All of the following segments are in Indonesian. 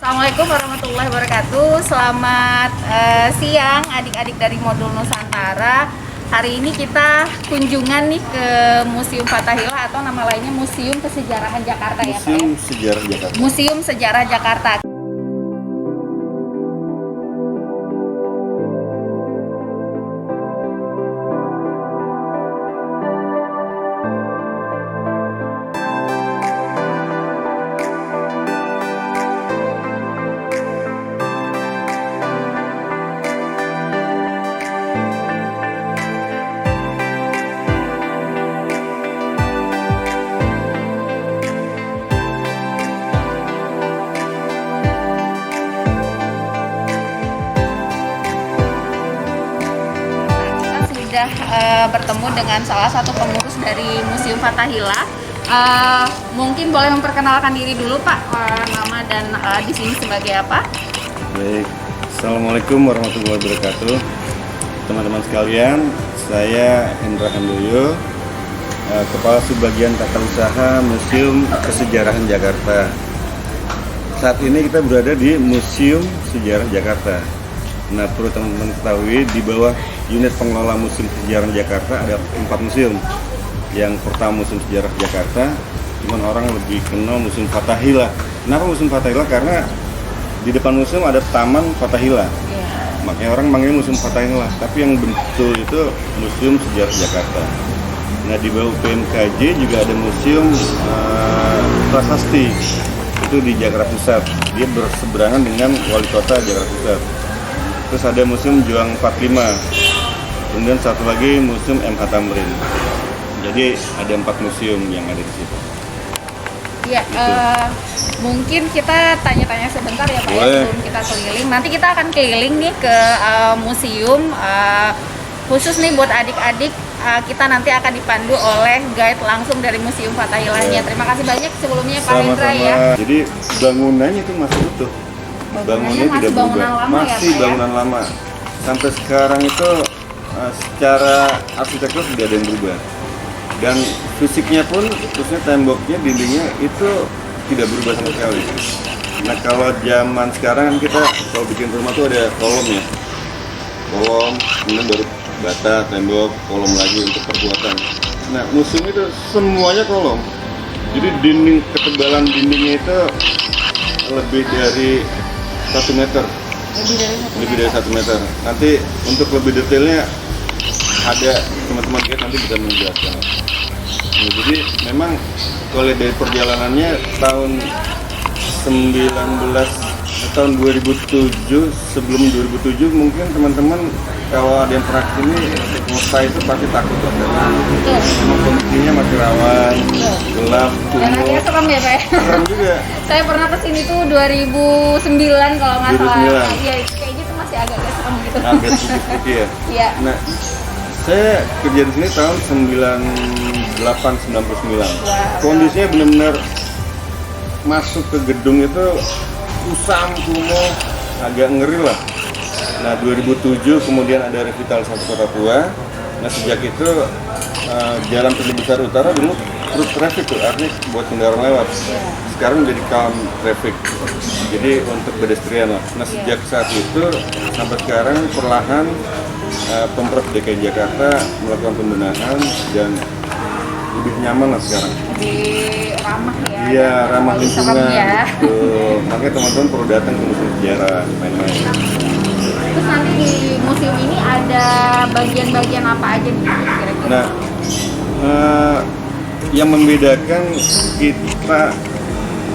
Assalamualaikum warahmatullahi wabarakatuh. Selamat siang adik-adik dari Modul Nusantara. Hari ini kita kunjungan nih ke Museum Fathahillah atau nama lainnya Museum Kesejarahan Jakarta. Museum Sejarah Jakarta. Museum Sejarah Jakarta. Sudah bertemu dengan salah satu pengurus dari Museum Fathahillah. Mungkin boleh memperkenalkan diri dulu Pak, nama dan di sini sebagai apa? Baik, Assalamualaikum warahmatullahi wabarakatuh. Teman-teman sekalian, saya Hendra Handoyo, Kepala Subbagian Tata Usaha Museum Kesejarahan Jakarta. Saat ini kita berada di Museum Sejarah Jakarta. Nah, perlu teman-teman ketahui, di bawah unit pengelola Museum Sejarah Jakarta ada 4 museum. Yang pertama Museum Sejarah Jakarta, cuman orang lebih kenal Museum Fathahillah. Kenapa Museum Fathahillah? Karena di depan museum ada Taman Fathahillah. Makanya orang manggil Museum Fathahillah. Tapi yang betul itu Museum Sejarah Jakarta. Nah, di bawah PMKJ juga ada Museum Prasasti. Itu di Jakarta Pusat. Dia berseberangan dengan Wali Kota Jakarta Pusat. Terus ada Museum Juang 45, kemudian satu lagi Museum MH Tamrin. Jadi ada 4 museum yang ada di situ. Iya, mungkin kita tanya-tanya sebentar ya Pak ya, sebelum kita keliling. Nanti kita akan keliling nih ke museum, khusus nih buat adik-adik. Kita nanti akan dipandu oleh guide langsung dari Museum Fathahillahnya. Terima kasih banyak sebelumnya Pak Hendra ya. Jadi bangunannya itu masih utuh. Bangunannya tidak berubah, masih ya, bangunan lama. Sampai sekarang itu secara arsitektur tidak ada yang berubah. Dan fisiknya pun, khususnya temboknya, dindingnya itu tidak berubah sama sekali. Nah, kalau zaman sekarang kan kita kalau bikin rumah tuh ada kolomnya, kolom, kemudian baru bata, tembok, kolom lagi untuk perkuatan. Nah, museum itu semuanya kolom. Jadi ketebalan dindingnya itu lebih dari 1 meter, lebih dari 1 meter. Nanti untuk lebih detailnya ada teman-teman kita nanti bisa menjelaskan. Nah, jadi memang kalau lihat dari perjalanannya tahun 2007, sebelum 2007 mungkin teman-teman kalau ada yang pernah kesini Musta itu pasti takut karena memang kondisinya masih rawan, gelap, Dan akhirnya serem ya Pak ya? serem juga. Saya pernah kesini tuh 2009 kalau nggak salah. 2009. Iya, kayaknya tuh masih agak-agak serem gitu. Agak sedikit ya. Iya. Nah, saya kerja di sini tahun 98-99. Kondisinya benar-benar masuk ke gedung itu usam, kumuh, agak ngeri lah. Nah, 2007 kemudian ada revitalisasi Kota Tua. Nah, sejak itu jalan Pergi Besar Utara dulu terus traffic tuh, artinya buat kendaraan lewat. Sekarang jadi calm traffic. Jadi untuk pedestrian lah. Nah, sejak saat itu sampai sekarang perlahan Pemprov DKI Jakarta melakukan pembenahan dan lebih nyaman lah sekarang. Lebih ramah ya. Iya, ramah Lebih serem lingkungan. ya. Betul. Makanya teman-teman perlu datang ke Museum Sejarah, main-main. Terus nanti di museum ini ada bagian-bagian apa aja nih kira-kira? Nah, yang membedakan kita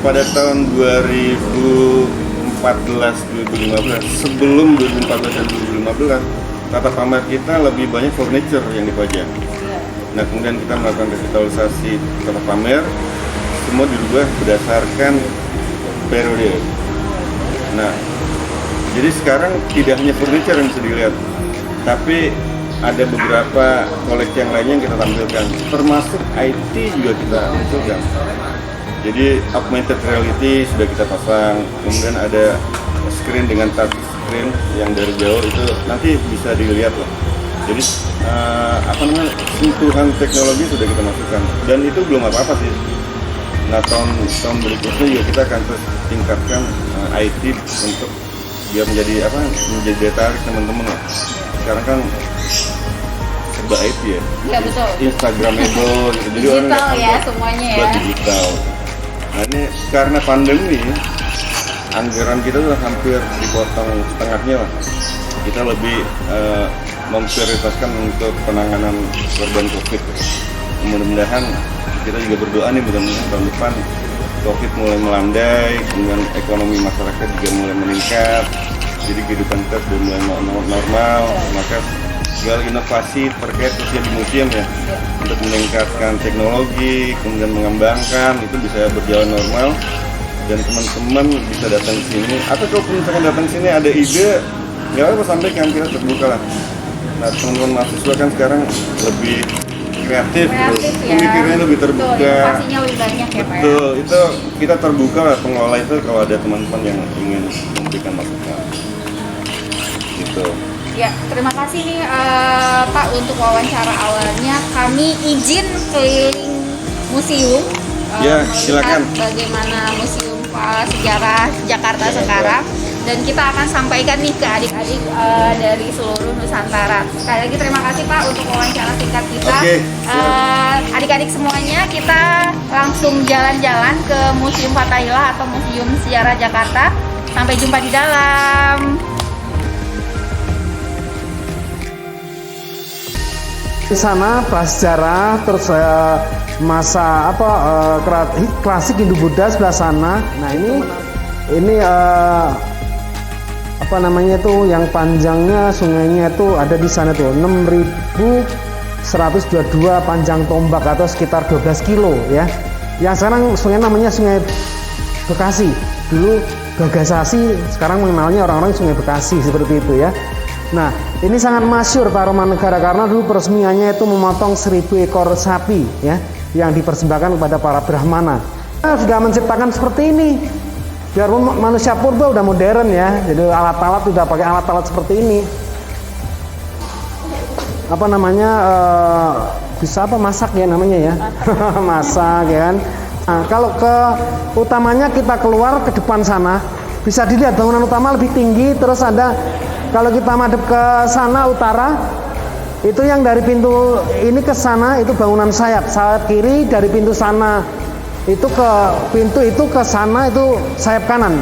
pada tahun 2014-2015, sebelum 2014 dan 2015, tata pamer kita lebih banyak furniture yang dipajang. Nah, kemudian kita melakukan revitalisasi tata pamer, semua dirubah berdasarkan periode. Nah, jadi sekarang tidak hanya furniture yang bisa dilihat, tapi ada beberapa koleksi yang lainnya yang kita tampilkan, termasuk IT juga kita tampilkan. Jadi augmented reality sudah kita pasang, kemudian ada screen dengan touch screen yang dari jauh itu nanti bisa dilihat lah. Jadi sentuhan teknologi sudah kita masukkan dan itu belum apa-apa sih. Nah tahun berikutnya juga kita akan terus tingkatkan IT untuk biar menjadi daya tarik teman-teman lah. Sekarang kan serba IT ya. Iya betul. Instagramable gitu. Jadi Digital ya semuanya ya. Digital. Nah ini karena pandemi anggaran kita udah hampir dipotong setengahnya lah. Kita lebih memprioritaskan untuk penanganan korban COVID. Mudah-mudahan kita juga berdoa nih mudah-mudahan tahun depan COVID mulai melandai, kemudian ekonomi masyarakat juga mulai meningkat, jadi kehidupan kita sudah mulai normal, maka segala inovasi terkait khususnya di museum ya, untuk meningkatkan teknologi, kemudian mengembangkan itu bisa berjalan normal dan teman-teman bisa datang ke sini atau kalau misalkan datang ke sini ada ide, nggak apa-apa sampaikan, kita terbuka lah. Nah teman-teman mahasiswa kan sekarang lebih kreatif ya. Pemikirannya lebih terbuka. Betul, inovasinya lebih banyak ya Pak. Betul, itu kita terbuka lah pengelola itu kalau ada teman-teman yang ingin memberikan masukan. Gitu. Ya, terima kasih nih Pak untuk wawancara awalnya. Kami izin keliling museum. Ya, melihat silakan. Bagaimana museum sejarah Jakarta sekarang. Dan kita akan sampaikan nih ke adik-adik dari seluruh Nusantara. Sekali lagi terima kasih Pak untuk wawancara singkat kita. Oke, adik-adik semuanya kita langsung jalan-jalan ke Museum Fathahillah atau Museum Sejarah Jakarta. Sampai jumpa di dalam. Di sana prasejarah, terus masa klasik Hindu-Buddha sebelah sana. Nah ini yang panjangnya sungainya itu ada di sana tuh 6.122 panjang tombak atau sekitar 12 kilo ya. Yang sekarang sungai namanya Sungai Bekasi. Dulu Bagasasi, sekarang mengenalnya orang-orang Sungai Bekasi seperti itu ya. Nah, ini sangat masyhur Tarumanegara karena dulu peresmiannya itu memotong 1.000 ekor sapi ya yang dipersembahkan kepada para Brahmana. Nah, sudah menciptakan seperti ini. Biarpun manusia purba udah modern ya, jadi alat-alat udah pakai alat-alat seperti ini. Bisa masak ya namanya ya. Masak ya kan. Nah, kalau ke utamanya kita keluar ke depan sana, bisa dilihat bangunan utama lebih tinggi, terus ada kalau kita madep ke sana utara, itu yang dari pintu ini ke sana itu bangunan sayap kiri, dari pintu sana itu ke pintu itu ke sana itu sayap kanan.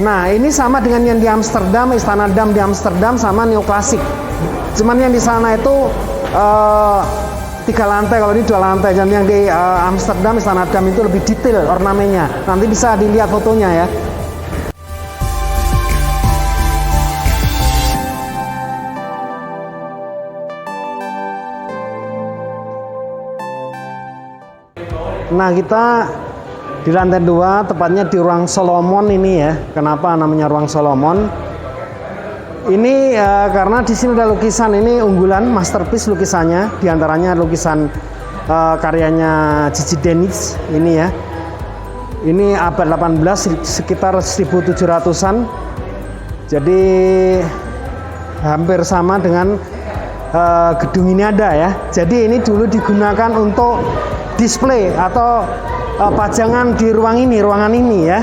Nah ini sama dengan yang di Amsterdam, Istana Dam di Amsterdam sama neoklasik. Cuman yang di sana itu 3 lantai, kalau ini 2 lantai. Dan yang di Amsterdam, Istana Dam itu lebih detail ornamennya. Nanti bisa dilihat fotonya ya. Nah kita di lantai 2, tepatnya di ruang Solomon ini ya. Kenapa namanya ruang Solomon? Ini karena di sini ada lukisan ini unggulan, masterpiece lukisannya. Di antaranya lukisan karyanya Gigi Deniz ini ya. Ini abad 18 sekitar 1700-an. Jadi hampir sama dengan gedung ini ada ya. Jadi ini dulu digunakan untuk display atau pajangan di ruangan ini ya.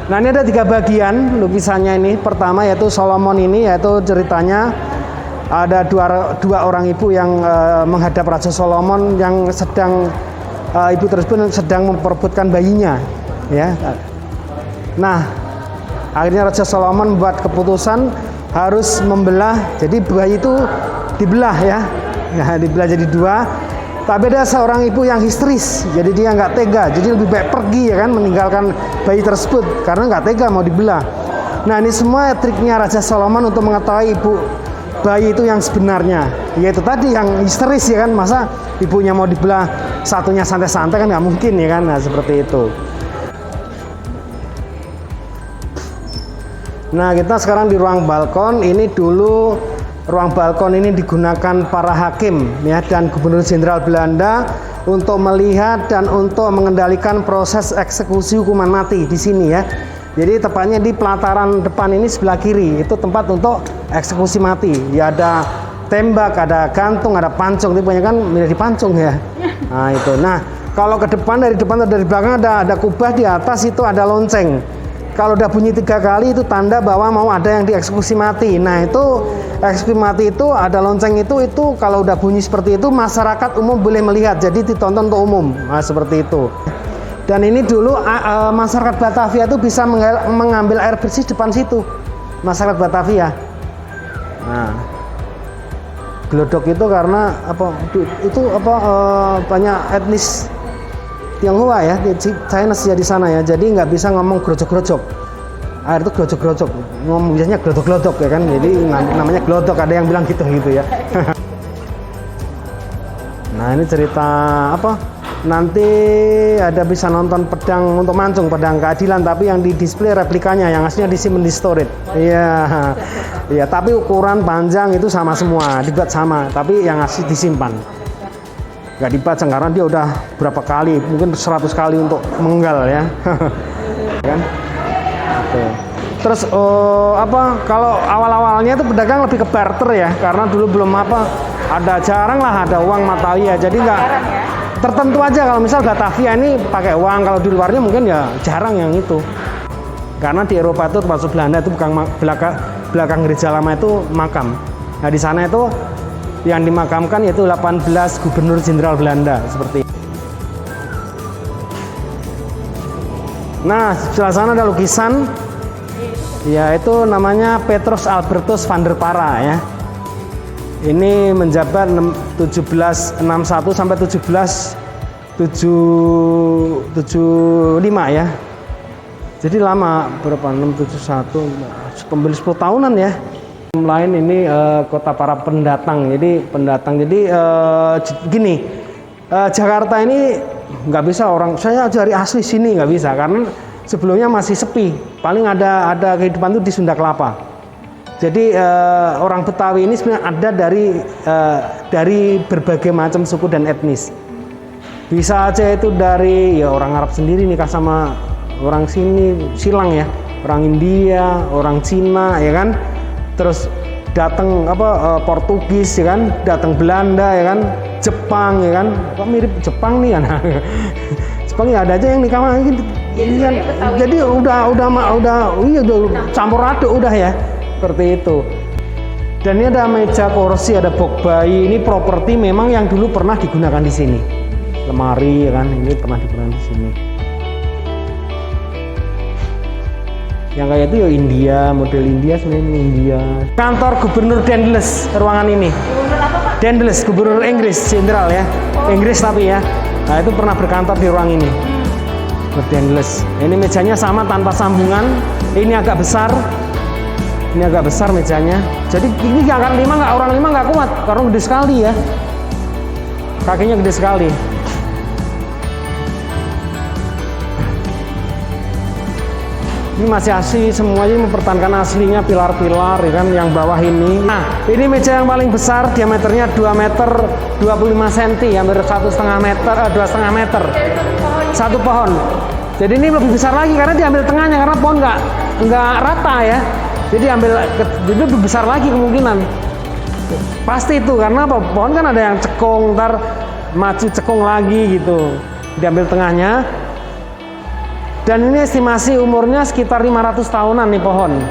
Nah ini ada 3 bagian lukisannya ini. Pertama yaitu Solomon ini, yaitu ceritanya ada dua orang ibu yang menghadap Raja Solomon yang sedang ibu tersebut sedang memperebutkan bayinya ya. Nah akhirnya Raja Solomon membuat keputusan harus membelah, jadi bayi itu dibelah ya. Nah dibelah jadi 2. Tapi ada seorang ibu yang histeris, jadi dia nggak tega, jadi lebih baik pergi ya kan, meninggalkan bayi tersebut karena nggak tega mau dibelah. Nah ini semua triknya Raja Solomon untuk mengetahui ibu bayi itu yang sebenarnya, yaitu tadi yang histeris ya kan, masa ibunya mau dibelah satunya santai-santai kan nggak mungkin ya kan, nah seperti itu. Nah kita sekarang di ruang balkon. Ini dulu ruang balkon ini digunakan para hakim ya dan Gubernur Jenderal Belanda untuk melihat dan untuk mengendalikan proses eksekusi hukuman mati di sini ya. Jadi tepatnya di pelataran depan ini sebelah kiri itu tempat untuk eksekusi mati. Ya ada tembak, ada gantung, ada pancung. Tapi banyak kan milih dipancung ya. Nah itu. Nah Kalau ke depan, dari depan atau dari belakang ada kubah, di atas itu ada lonceng. Kalau udah bunyi 3 kali itu tanda bahwa mau ada yang dieksekusi mati. Nah itu eksekusi mati itu ada lonceng itu kalau udah bunyi seperti itu masyarakat umum boleh melihat. Jadi ditonton untuk umum. Nah, seperti itu. Dan ini dulu masyarakat Batavia itu bisa mengambil air bersih depan situ. Masyarakat Batavia. Nah, Glodok itu karena banyak etnis Tionghoa ya, Chinese ya di sana ya, jadi nggak bisa ngomong grojok-grojok. Air itu grojok-grojok, ngomong biasanya glodok-glodok ya kan, jadi namanya glodok, ada yang bilang gitu ya. Nah ini cerita nanti ada bisa nonton pedang untuk mancung, pedang keadilan, tapi yang di display replikanya, yang aslinya disimpan di storage. Iya, tapi ukuran panjang itu sama semua, dibuat sama, tapi yang asli disimpan. Nggak dipajang karena dia udah berapa kali, mungkin 100 kali untuk menggal ya. Kan? Oke. Terus kalau awal-awalnya itu pedagang lebih ke barter ya, karena dulu belum jarang lah ada uang matawi ya, jadi nggak tertentu aja. Kalau misal Batavia ini pakai uang, kalau di luarnya mungkin ya jarang yang itu. Karena di Eropa itu termasuk Belanda itu belakang gereja lama itu makam. Nah di sana itu yang dimakamkan yaitu 18 gubernur jenderal Belanda seperti itu. Nah, sebelah sana ada lukisan, ya itu namanya Petrus Albertus van der Para ya. Ini menjabat 1761 sampai 1775 ya. Jadi lama, berapa? 671, kembali 10 tahunan ya. Lain ini kota para pendatang. Jadi gini, Jakarta ini nggak bisa saya cari asli sini, nggak bisa karena sebelumnya masih sepi. Paling ada kehidupan itu di Sunda Kelapa. Jadi orang Betawi ini sebenarnya ada dari berbagai macam suku dan etnis. Bisa aja itu dari ya orang Arab sendiri nikah sama orang sini, silang ya, orang India, orang Cina ya kan. Terus datang Portugis ya kan, datang Belanda ya kan, Jepang ya kan, kok mirip Jepang nih kan. Jepang ya ada aja yang nikah lagi kan. Jadi udah campur aduk udah ya, seperti itu. Dan ini ada meja kursi, ada box bayi. Ini properti memang yang dulu pernah digunakan di sini. Lemari ya kan, ini pernah digunakan di sini. Yang kayak itu ya India, model India sebenarnya India. Kantor Gubernur Daendels ruangan ini. Gubernur apa Pak? Daendels, Gubernur Inggris, jenderal ya. Inggris tapi ya. Nah itu pernah berkantor di ruang ini. Daendels. Ini mejanya sama tanpa sambungan. Ini agak besar. Ini agak besar mejanya. Jadi ini angkat orang 5 nggak kuat karena gede sekali ya. Kakinya gede sekali. Ini masih asli, semuanya mempertahankan aslinya, pilar-pilar ya kan, yang bawah ini. Nah, ini meja yang paling besar, diameternya 2 meter 25 cm, hampir 1,5 meter, 2,5 meter. Satu pohon. Jadi ini lebih besar lagi karena diambil tengahnya, karena pohon nggak rata ya. Jadi jadi lebih besar lagi kemungkinan. Pasti itu, karena apa? Pohon kan ada yang cekung, ntar maju cekung lagi gitu. Diambil tengahnya. Dan ini estimasi umurnya sekitar 500 tahunan nih pohon.